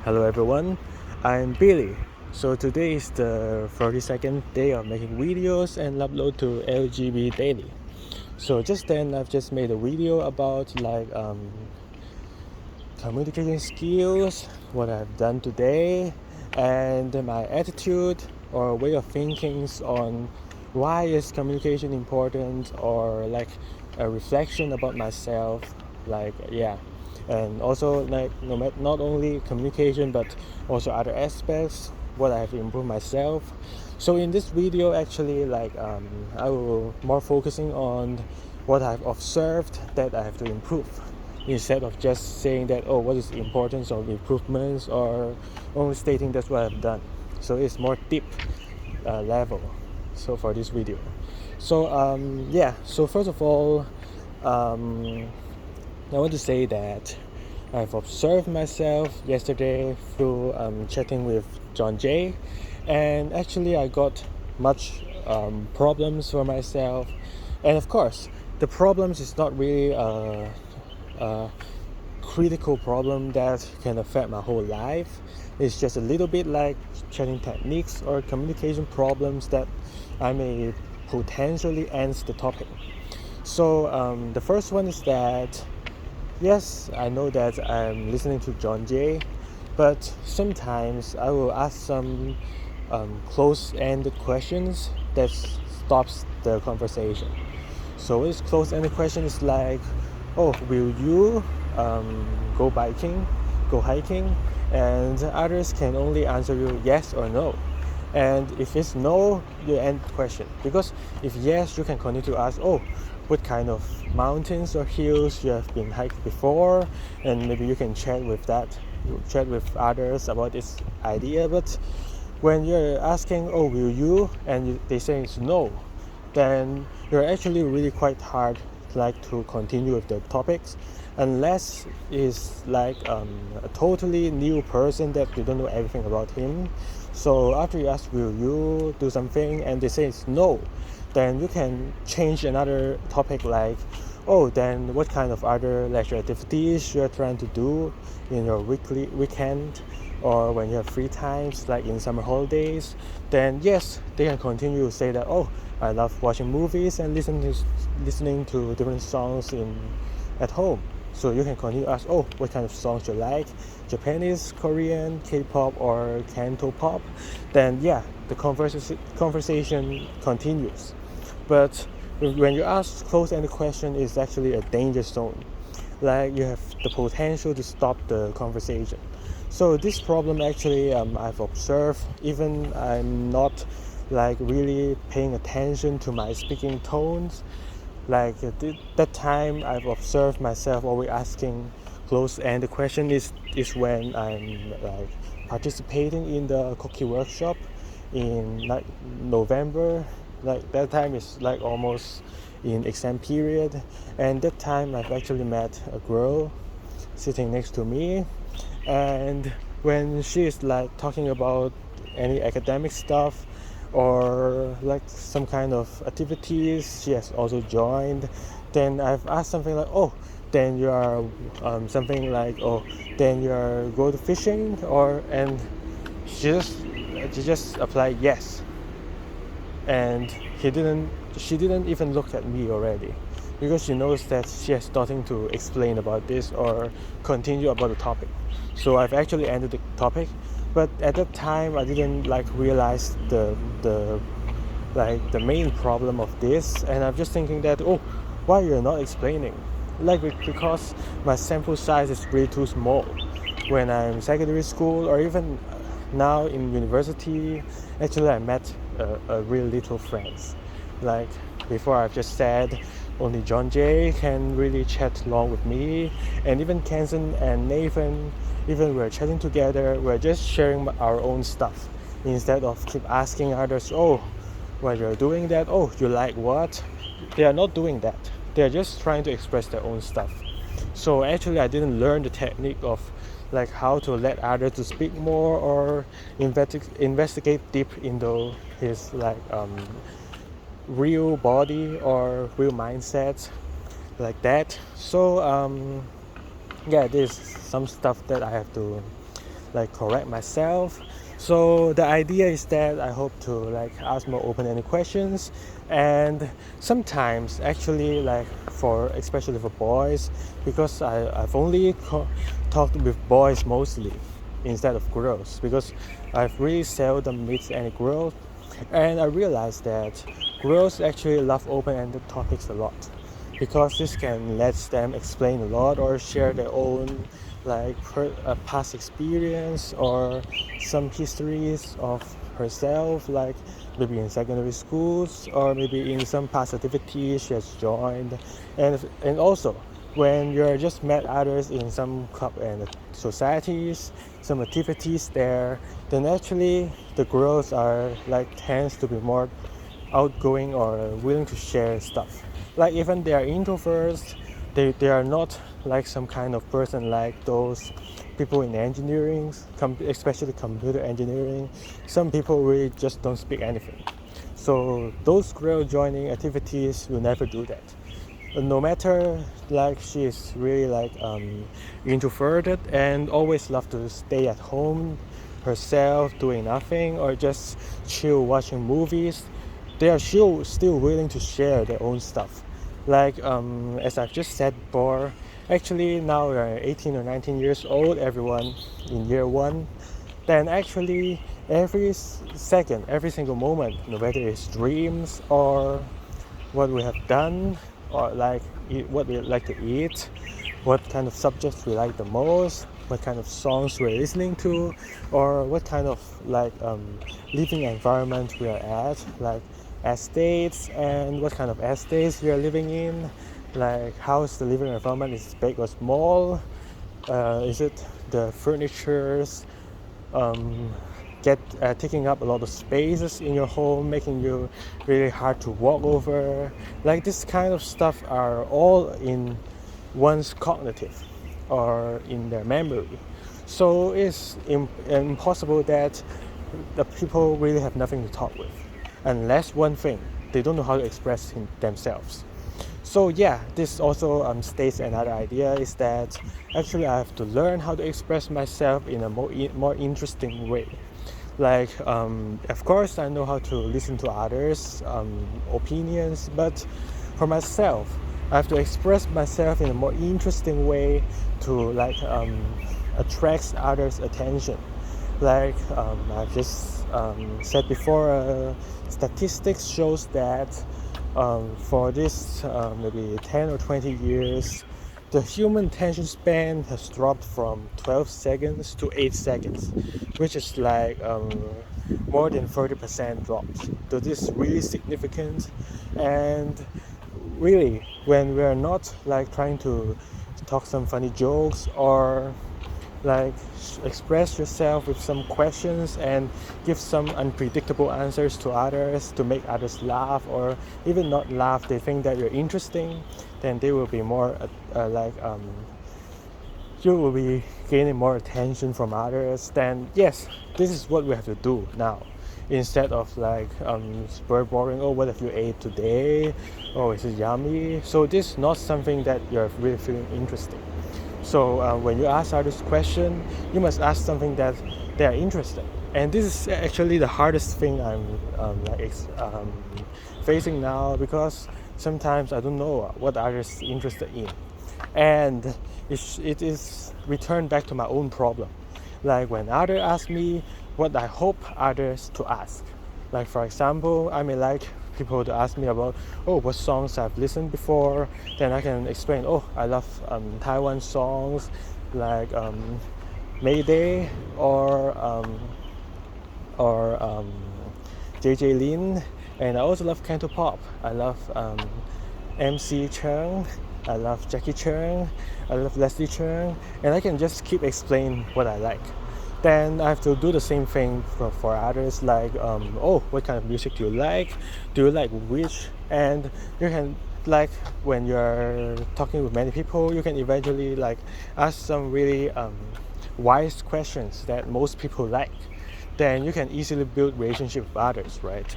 Hello everyone, I'm Billy. So today is the 42nd day of making videos and upload to LGB Daily. So just then I've just made a video about communication skills, what I've done today, and my attitude or way of thinking on why is communication important, or like a reflection about myself, and also not only communication but also other aspects what I have improved myself. So in this video actually I will more focusing on what I've observed that I have to improve, instead of just saying that what is the importance of improvements, or only stating that's what I've done. So it's more deep level. So for this video, so first of all, I want to say that I've observed myself yesterday through chatting with John Jay, and actually I got much problems for myself. And of course the problems is not really a critical problem that can affect my whole life. It's just a little bit like chatting techniques or communication problems that I may potentially end the topic. So the first one is that yes, I know that I'm listening to John Jay, but sometimes I will ask some close-ended questions that stops the conversation. So this close-ended question is like, oh, will you go biking, go hiking? And others can only answer you yes or no. And if it's no, you end the question. Because if yes, you can continue to ask, oh, what kind of mountains or hills you have been hiked before, and maybe you can chat with others about this idea. But when you're asking, oh, will you, and they say it's no, then you're actually really quite hard to continue with the topics, unless it's a totally new person that you don't know everything about him. So after you ask, will you do something, and they say it's no, then you can change another topic like, oh, then what kind of other leisure activities you're trying to do in your weekend, or when you have free times like in summer holidays. Then yes, they can continue to say that, oh, I love watching movies and listening to different songs at home. So you can continue to ask, oh, what kind of songs you like, Japanese, Korean, K-pop, or Canto pop. Then yeah, the conversation continues. But when you ask close-ended question, it's actually a danger zone. Like you have the potential to stop the conversation. So this problem actually I've observed, even I'm not really paying attention to my speaking tones. That time I've observed myself always asking close-ended question is when I'm participating in the cookie workshop in November. That time is almost in exam period, and that time I've actually met a girl sitting next to me, and when she is talking about any academic stuff or some kind of activities she has also joined, then I've asked something like, oh, then you are something like, oh, then you are go to fishing, and she just applied yes, and she didn't even look at me already, because she knows that she has nothing to explain about this or continue about the topic. So I've actually ended the topic, but at that time I didn't realize the main problem of this, and I'm just thinking that, oh, why you're not explaining? Because my sample size is really too small. When I'm in secondary school, or even now in university, actually I met a really little friends. Like before I've just said, only John Jay can really chat long with me, and even Kenson and Nathan, even we're chatting together, we're just sharing our own stuff, instead of keep asking others, oh, while you're doing that, oh, you like what? They are not doing that. They're just trying to express their own stuff. So actually I didn't learn the technique of how to let others to speak more, or investigate deep into his real body or real mindset, like that. So yeah, there's some stuff that I have to like correct myself. So the idea is that I hope to like ask more open-ended questions, and sometimes actually like for especially for boys, because I've only talked with boys mostly instead of girls, because I've really seldom meet any girls, and I realized that girls actually love open-ended topics a lot, because this can let them explain a lot or share their own like past experience or some histories of herself, like maybe in secondary schools or maybe in some past activities she has joined. And also when you're just met others in some club and societies, some activities there, then actually the girls are like tends to be more outgoing or willing to share stuff. Like even they are introverts, they are not like some kind of person like those people in engineering, especially computer engineering. Some people really just don't speak anything. So those girls joining activities will never do that. No matter like she is really like introverted and always love to stay at home herself doing nothing or just chill watching movies, they are still willing to share their own stuff. Like as I've just said before, actually now we're 18 or 19 years old, everyone in year one. Then actually every second, every single moment, no matter it's dreams or what we have done, or like what we like to eat, what kind of subjects we like the most, what kind of songs we're listening to, or what kind of like living environment we are at, like estates, and what kind of estates we are living in, like how's the living environment, is it big or small, is it the furnitures um, get taking up a lot of spaces in your home, making you really hard to walk over. Like this kind of stuff are all in one's cognitive or in their memory. So it's impossible that the people really have nothing to talk with, unless one thing, they don't know how to express themselves. So yeah, this also states another idea, is that actually I have to learn how to express myself in a more interesting way. Like of course I know how to listen to others opinions, but for myself I have to express myself in a more interesting way to like attract others attention. Like I just said before, statistics shows that for this maybe 10 or 20 years, the human attention span has dropped from 12 seconds to 8 seconds, which is like more than 30% drop. So this is really significant. And really, when we're not like trying to talk some funny jokes or like express yourself with some questions and give some unpredictable answers to others to make others laugh, or even not laugh, they think that you're interesting, then they will be more you will be gaining more attention from others. Then yes, this is what we have to do now, instead of like super boring, oh what have you ate today, oh is it yummy. So this is not something that you're really feeling interesting. So when you ask others question, you must ask something that they are interested. And this is actually the hardest thing I'm facing now, because sometimes I don't know what others are interested in, and it is returned back to my own problem. Like when others ask me what I hope others to ask. Like for example, I may like people to ask me about, oh, what songs I've listened before. Then I can explain, oh, I love Taiwan songs like Mayday or JJ Lin. And I also love Canto Pop. I love MC Chung. I love Jackie Chung. I love Leslie Chung. And I can just keep explaining what I like. Then I have to do the same thing for others, like oh, what kind of music do you like, which, and you can, like when you're talking with many people, you can eventually like ask some really wise questions that most people like. Then you can easily build relationship with others, right?